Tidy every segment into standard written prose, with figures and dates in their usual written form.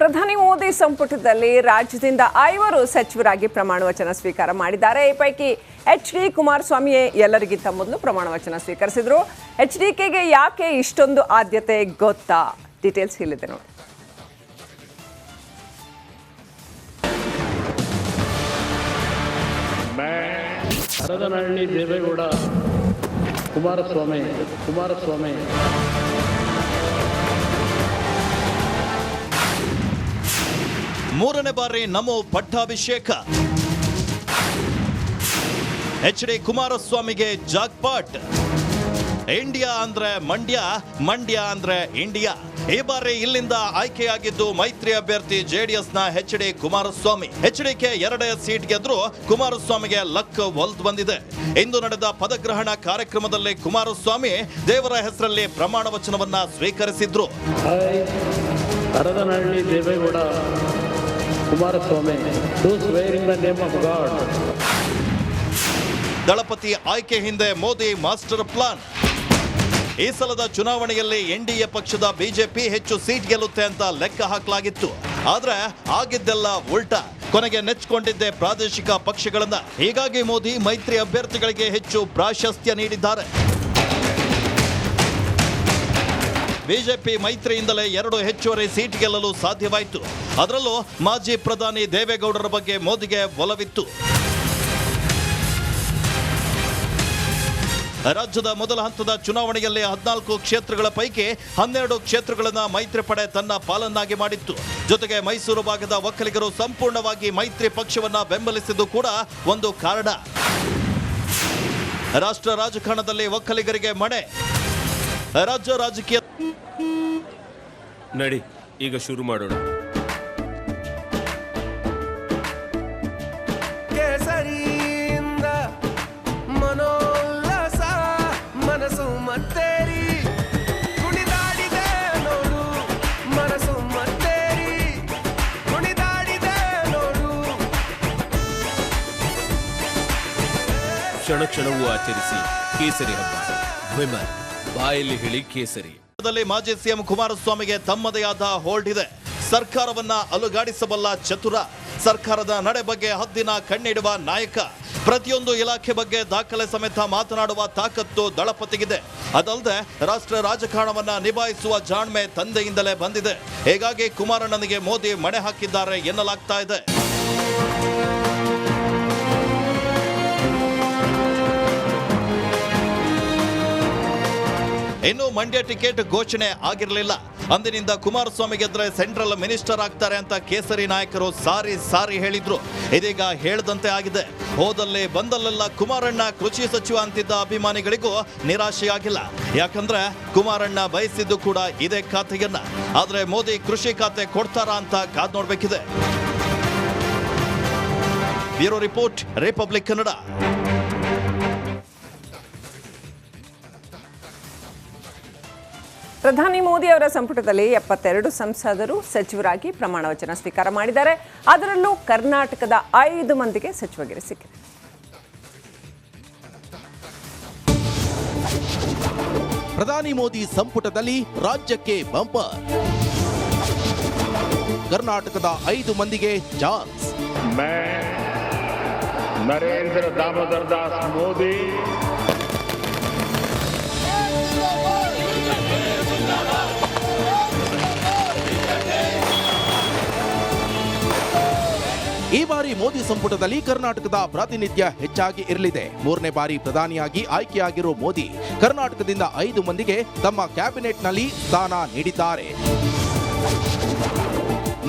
ಪ್ರಧಾನಿ ಮೋದಿ ಸಂಪುಟದಲ್ಲಿ ರಾಜ್ಯದಿಂದ 5 ಸಚಿವರಾಗಿ ಪ್ರಮಾಣ ವಚನ ಸ್ವೀಕಾರ ಮಾಡಿದ್ದಾರೆ. ಈ ಪೈಕಿ HD ಕುಮಾರಸ್ವಾಮಿ ಎಲ್ಲರಿಗಿಂತ ಮೊದಲು ಪ್ರಮಾಣ ವಚನ ಸ್ವೀಕರಿಸಿದ್ರು. HDKಗೆ ಯಾಕೆ ಇಷ್ಟೊಂದು ಆದ್ಯತೆ ಗೊತ್ತಾ? ಡೀಟೇಲ್ಸ್ ಇಲ್ಲಿದೆ ನೋಡಿ. ಹರದನಹಳ್ಳಿ ದೇವೇಗೌಡ ಕುಮಾರಸ್ವಾಮಿ ಮೂರನೇ ಬಾರಿ ನಮೋ ಪಟ್ಟಾಭಿಷೇಕ. HD ಕುಮಾರಸ್ವಾಮಿಗೆ jackpot. ಇಂಡಿಯಾ ಅಂದ್ರೆ ಮಂಡ್ಯ, ಮಂಡ್ಯ ಅಂದ್ರೆ ಇಂಡಿಯಾ. ಈ ಬಾರಿ ಇಲ್ಲಿಂದ ಆಯ್ಕೆಯಾಗಿದ್ದು ಮೈತ್ರಿ ಅಭ್ಯರ್ಥಿ JDSನ HD ಕುಮಾರಸ್ವಾಮಿ. HDK 2 ಸೀಟ್ ಗೆದ್ರು ಕುಮಾರಸ್ವಾಮಿಗೆ ಲಕ್ ಒಲ್ದು ಬಂದಿದೆ. ಇಂದು ನಡೆದ ಪದಗ್ರಹಣ ಕಾರ್ಯಕ್ರಮದಲ್ಲಿ ಕುಮಾರಸ್ವಾಮಿ ದೇವರ ಹೆಸರಲ್ಲಿ ಪ್ರಮಾಣ ವಚನವನ್ನ ಸ್ವೀಕರಿಸಿದ್ರು. Haradanahalli Deve Gowda Kumaraswamy to swear in the name of God. ದಳಪತಿ ಆಯ್ಕೆ ಹಿಂದೆ ಮೋದಿ ಮಾಸ್ಟರ್ ಪ್ಲಾನ್. ಈ ಸಲದ ಚುನಾವಣೆಯಲ್ಲಿ NDA ಪಕ್ಷದ ಬಿಜೆಪಿ ಹೆಚ್ಚು ಸೀಟ್ ಗೆಲ್ಲುತ್ತೆ ಅಂತ ಲೆಕ್ಕ ಹಾಕಲಾಗಿತ್ತು. ಆದ್ರೆ ಆಗಿದ್ದೆಲ್ಲ ಉಲ್ಟಾ. ಕೊನೆಗೆ ನೆಚ್ಚಿಕೊಂಡಿದ್ದೆ ಪ್ರಾದೇಶಿಕ ಪಕ್ಷಗಳನ್ನ. ಹೀಗಾಗಿ ಮೋದಿ ಮೈತ್ರಿ ಅಭ್ಯರ್ಥಿಗಳಿಗೆ ಹೆಚ್ಚು ಪ್ರಾಶಸ್ತ್ಯ ನೀಡಿದ್ದಾರೆ. ಬಿಜೆಪಿ ಮೈತ್ರಿಯಿಂದಲೇ 2 ಹೆಚ್ಚುವರಿ ಸೀಟ್ ಗೆಲ್ಲಲು ಸಾಧ್ಯವಾಯಿತು. ಅದರಲ್ಲೂ ಮಾಜಿ ಪ್ರಧಾನಿ ದೇವೇಗೌಡರ ಬಗ್ಗೆ ಮೋದಿಗೆ ಒಲವಿತ್ತು. ರಾಜ್ಯದ ಮೊದಲ ಹಂತದ ಚುನಾವಣೆಯಲ್ಲಿ 14 ಕ್ಷೇತ್ರಗಳ ಪೈಕಿ 12 ಕ್ಷೇತ್ರಗಳನ್ನು ಮೈತ್ರಿ ಪಡೆ ತನ್ನ ಪಾಲನ್ನಾಗಿ ಮಾಡಿತ್ತು. ಜೊತೆಗೆ ಮೈಸೂರು ಭಾಗದ ಒಕ್ಕಲಿಗರು ಸಂಪೂರ್ಣವಾಗಿ ಮೈತ್ರಿ ಪಕ್ಷವನ್ನ ಬೆಂಬಲಿಸಿದ್ದು ಕೂಡ ಒಂದು ಕಾರಣ. ರಾಷ್ಟ್ರ ರಾಜಕಾರಣದಲ್ಲಿ ಒಕ್ಕಲಿಗರಿಗೆ ಮಣೆ. ರಾಜ್ಯ ರಾಜಕೀಯ ನಡಿ ಈಗ ಶುರು ಮಾಡೋಣ. ಕೇಸರಿಯಿಂದ ಮನೋಲ್ಲಾಸ ಮನಸ್ಸು ಮತ್ತೇರಿ ಕುಣಿದಾಡಿದೆ ನೋಡು, ಮನಸ್ಸು ಮತ್ತೇರಿ ಕುಣಿದಾಡಿದೆ ನೋಡು. ಕ್ಷಣ ಕ್ಷಣವೂ ಆಚರಿಸಿ ಕೇಸರಿ ಹಬ್ಬ. ವಿಮಲ್ ಬಾಯಲ್ಲಿ ಹೇಳಿ ಕೇಸರಿ. ಮಾಜಿ CM ಕುಮಾರಸ್ವಾಮಿಗೆ ತಮ್ಮದೇ ಆದ ಹೋಲ್ಡ್ ಇದೆ. ಸರ್ಕಾರವನ್ನ ಅಲುಗಾಡಿಸಬಲ್ಲ ಚತುರ. ಸರ್ಕಾರದ ನಡೆ ಬಗ್ಗೆ ಹದ್ದಿನ ಕಣ್ಣಿಡುವ ನಾಯಕ. ಪ್ರತಿಯೊಂದು ಇಲಾಖೆ ಬಗ್ಗೆ ದಾಖಲೆ ಸಮೇತ ಮಾತನಾಡುವ ತಾಕತ್ತು ದಳಪತಿಗಿದೆ. ಅದಲ್ಲದೆ ರಾಷ್ಟ್ರ ರಾಜಕಾರಣವನ್ನ ನಿಭಾಯಿಸುವ ಜಾಣ್ಮೆ ತಂದೆಯಿಂದಲೇ ಬಂದಿದೆ. ಹೀಗಾಗಿ ಕುಮಾರಣ್ಣನಿಗೆ ಮೋದಿ ಮಣೆ ಹಾಕಿದ್ದಾರೆ ಎನ್ನಲಾಗ್ತಾ ಇದೆ. ಇನ್ನು ಮಂಡ್ಯ ಟಿಕೆಟ್ ಘೋಷಣೆ ಆಗಿರಲಿಲ್ಲ. ಅಂದಿನಿಂದ ಕುಮಾರಸ್ವಾಮಿ ಗೆದ್ರೆ ಸೆಂಟ್ರಲ್ ಮಿನಿಸ್ಟರ್ ಆಗ್ತಾರೆ ಅಂತ ಕೇಸರಿ ನಾಯಕರು ಸಾರಿ ಹೇಳಿದ್ರು. ಇದೀಗ ಹೇಳ್ದಂತೆ ಆಗಿದೆ. ಹೋದಲ್ಲಿ ಬಂದಲ್ಲೆಲ್ಲ ಕುಮಾರಣ್ಣ ಕೃಷಿ ಸಚಿವ ಅಂತಿದ್ದ ಅಭಿಮಾನಿಗಳಿಗೂ ನಿರಾಶೆಯಾಗಿಲ್ಲ. ಯಾಕಂದ್ರೆ ಕುಮಾರಣ್ಣ ಬಯಸಿದ್ದು ಕೂಡ ಇದೇ ಖಾತೆಯನ್ನ. ಆದ್ರೆ ಮೋದಿ ಕೃಷಿ ಖಾತೆ ಕೊಡ್ತಾರಾ ಅಂತ ಕಾದ್ ನೋಡ್ಬೇಕಿದೆ. Bureau report, republic Kannada. ಪ್ರಧಾನಿ ಮೋದಿ ಅವರ ಸಂಪುಟದಲ್ಲಿ 72 ಸಂಸದರು ಸಚಿವರಾಗಿ ಪ್ರಮಾಣ ವಚನ ಸ್ವೀಕಾರ ಮಾಡಿದ್ದಾರೆ. ಅದರಲ್ಲೂ ಕರ್ನಾಟಕದ 5 ಮಂದಿಗೆ ಸಚಿವಗಿರಿ ಸಿಕ್ಕಿದೆ. ಪ್ರಧಾನಿ ಮೋದಿ ಸಂಪುಟದಲ್ಲಿ ರಾಜ್ಯಕ್ಕೆ ಬಂಪರ್. ಕರ್ನಾಟಕದ 5 ಮಂದಿಗೆ ಚಾನ್ಸ್. ನರೇಂದ್ರ ದಾಮೋದರ್ ದಾಸ್ ಮೋದಿ ಈ ಬಾರಿ ಮೋದಿ ಸಂಪುಟದಲ್ಲಿ ಕರ್ನಾಟಕದ ಪ್ರಾತಿನಿಧ್ಯ ಹೆಚ್ಚಾಗಿ ಇರಲಿದೆ. 3ನೇ ಬಾರಿ ಪ್ರಧಾನಿಯಾಗಿ ಆಯ್ಕೆಯಾಗಿರೋ ಮೋದಿ ಕರ್ನಾಟಕದಿಂದ 5 ಮಂದಿಗೆ ತಮ್ಮ ಕ್ಯಾಬಿನೆಟ್ನಲ್ಲಿ ಸ್ಥಾನ ನೀಡಿದ್ದಾರೆ.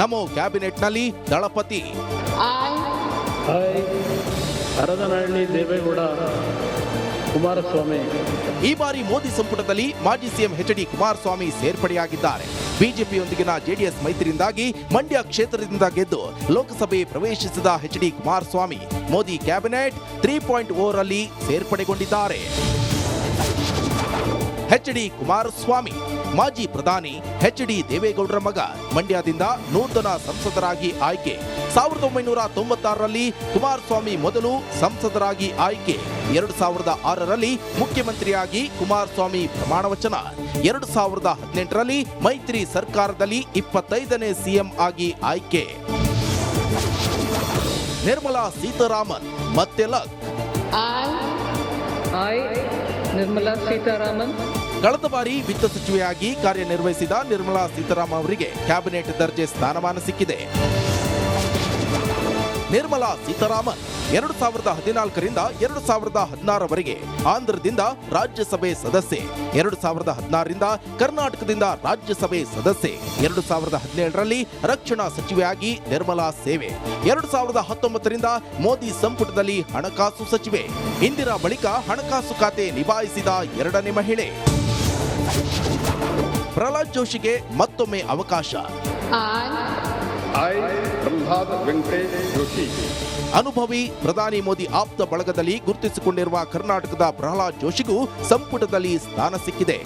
ನಮೋ ಕ್ಯಾಬಿನೆಟ್ನಲ್ಲಿ ದಳಪತಿ. ಹರದನಹಳ್ಳಿ ದೇವೇಗೌಡ ಕುಮಾರಸ್ವಾಮಿ. ಈ ಬಾರಿ ಮೋದಿ ಸಂಪುಟದಲ್ಲಿ ಮಾಜಿ CM HD ಕುಮಾರಸ್ವಾಮಿ ಸೇರ್ಪಡೆಯಾಗಿದ್ದಾರೆ. ಬಿಜೆಪಿಯೊಂದಿಗಿನ JDS ಮೈತ್ರಿಯಿಂದಾಗಿ ಮಂಡ್ಯ ಕ್ಷೇತ್ರದಿಂದ ಗೆದ್ದು ಲೋಕಸಭೆ ಪ್ರವೇಶಿಸಿದ HD ಕುಮಾರಸ್ವಾಮಿ ಮೋದಿ ಕ್ಯಾಬಿನೆಟ್ 3.0 ರಲ್ಲಿ ಸೇರ್ಪಡೆಗೊಂಡಿದ್ದಾರೆ. HD ಕುಮಾರಸ್ವಾಮಿ ಮಾಜಿ ಪ್ರಧಾನಿ ಎಚ್.ಡಿ. ದೇವೇಗೌಡರ ಮಗ. ಮಂಡ್ಯದಿಂದ ನೂತನ ಸಂಸದರಾಗಿ ಆಯ್ಕೆ. 1996ರಲ್ಲಿ ಕುಮಾರಸ್ವಾಮಿ ಮೊದಲು ಸಂಸದರಾಗಿ ಆಯ್ಕೆ. 2006ರಲ್ಲಿ ಮುಖ್ಯಮಂತ್ರಿಯಾಗಿ ಕುಮಾರಸ್ವಾಮಿ ಪ್ರಮಾಣ ವಚನ. 2018ರಲ್ಲಿ ಮೈತ್ರಿ ಸರ್ಕಾರದಲ್ಲಿ 25ನೇ ಸಿಎಂ ಆಗಿ ಆಯ್ಕೆ. ನಿರ್ಮಲಾ ಸೀತಾರಾಮನ್ ಮತ್ತೆ ಲಕ್. I, Nirmala Sitharaman, ಕಳೆದ ಬಾರಿ ವಿತ್ತ ಸಚಿವೆಯಾಗಿ ಕಾರ್ಯನಿರ್ವಹಿಸಿದ ನಿರ್ಮಲಾ ಸೀತಾರಾಮನ್ ಅವರಿಗೆ ಕ್ಯಾಬಿನೆಟ್ ದರ್ಜೆ ಸ್ಥಾನಮಾನ ಸಿಕ್ಕಿದೆ. ನಿರ್ಮಲಾ ಸೀತಾರಾಮನ್ 2014ರಿಂದ 2016ರವರೆಗೆ ಆಂಧ್ರದಿಂದ ರಾಜ್ಯಸಭೆ ಸದಸ್ಯೆ. 2016ರಿಂದ ಕರ್ನಾಟಕದಿಂದ ರಾಜ್ಯಸಭೆ ಸದಸ್ಯೆ. 2017ರಲ್ಲಿ ರಕ್ಷಣಾ ಸಚಿವೆಯಾಗಿ ನಿರ್ಮಲಾ ಸೇವೆ. 2019ರಿಂದ ಮೋದಿ ಸಂಪುಟದಲ್ಲಿ ಹಣಕಾಸು ಸಚಿವೆ. ಇಂದಿರಾ ಬಳಿಕ ಹಣಕಾಸು ಖಾತೆ ನಿಭಾಯಿಸಿದ 2ನೇ ಮಹಿಳೆ. ಪ್ರಹ್ಲಾದ್ ಜೋಶಿಗೆ ಮತ್ತೊಮ್ಮೆ ಅವಕಾಶ. I, ಪ್ರಹ್ಲಾದ್ ವೆಂಕಟೇಶ್ ಜೋಶಿ. ಅನುಭವಿ ಪ್ರಧಾನಿ ಮೋದಿ ಆಪ್ತ ಬಳಗದಲ್ಲಿ ಗುರುತಿಸಿಕೊಂಡಿರುವ ಕರ್ನಾಟಕದ ಪ್ರಹ್ಲಾದ್ ಜೋಶಿಗೂ ಸಂಪುಟದಲ್ಲಿ ಸ್ಥಾನ ಸಿಕ್ಕಿದೆ.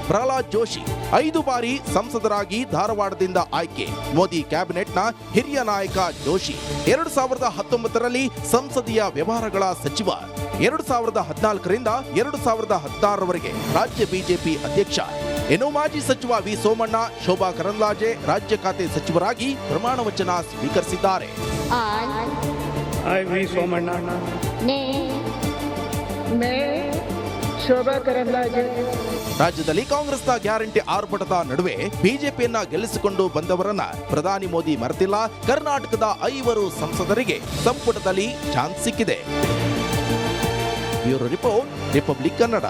ಪ್ರಹ್ಲಾದ್ ಜೋಶಿ 5 ಬಾರಿ ಸಂಸದರಾಗಿ ಧಾರವಾಡದಿಂದ ಆಯ್ಕೆ. ಮೋದಿ ಕ್ಯಾಬಿನೆಟ್ನ ಹಿರಿಯ ನಾಯಕ ಜೋಶಿ 2019ರಲ್ಲಿ ಸಂಸದೀಯ ವ್ಯವಹಾರಗಳ ಸಚಿವ. 2014ರಿಂದ 2016ರವರೆಗೆ ರಾಜ್ಯ ಬಿಜೆಪಿ ಅಧ್ಯಕ್ಷ. ಇನ್ನು ಮಾಜಿ ಸಚಿವ ವಿ ಸೋಮಣ್ಣ, ಶೋಭಾ ಕರಂದ್ಲಾಜೆ ರಾಜ್ಯ ಖಾತೆ ಸಚಿವರಾಗಿ ಪ್ರಮಾಣ ವಚನ ಸ್ವೀಕರಿಸಿದ್ದಾರೆ. I, V. Somana. Shobha Karandlaje. ರಾಜ್ಯದಲ್ಲಿ ಕಾಂಗ್ರೆಸ್ನ ಗ್ಯಾರಂಟಿ ಆರ್ಭಟದ ನಡುವೆ ಬಿಜೆಪಿಯನ್ನ ಗೆಲ್ಲಿಸಿಕೊಂಡು ಬಂದವರನ್ನ ಪ್ರಧಾನಿ ಮೋದಿ ಮರೆತಿಲ್ಲ. ಕರ್ನಾಟಕದ 5 ಸಂಸದರಿಗೆ ಸಂಪುಟದಲ್ಲಿ ಚಾನ್ಸ್ ಸಿಕ್ಕಿದೆ. Bureau report, republic Kannada.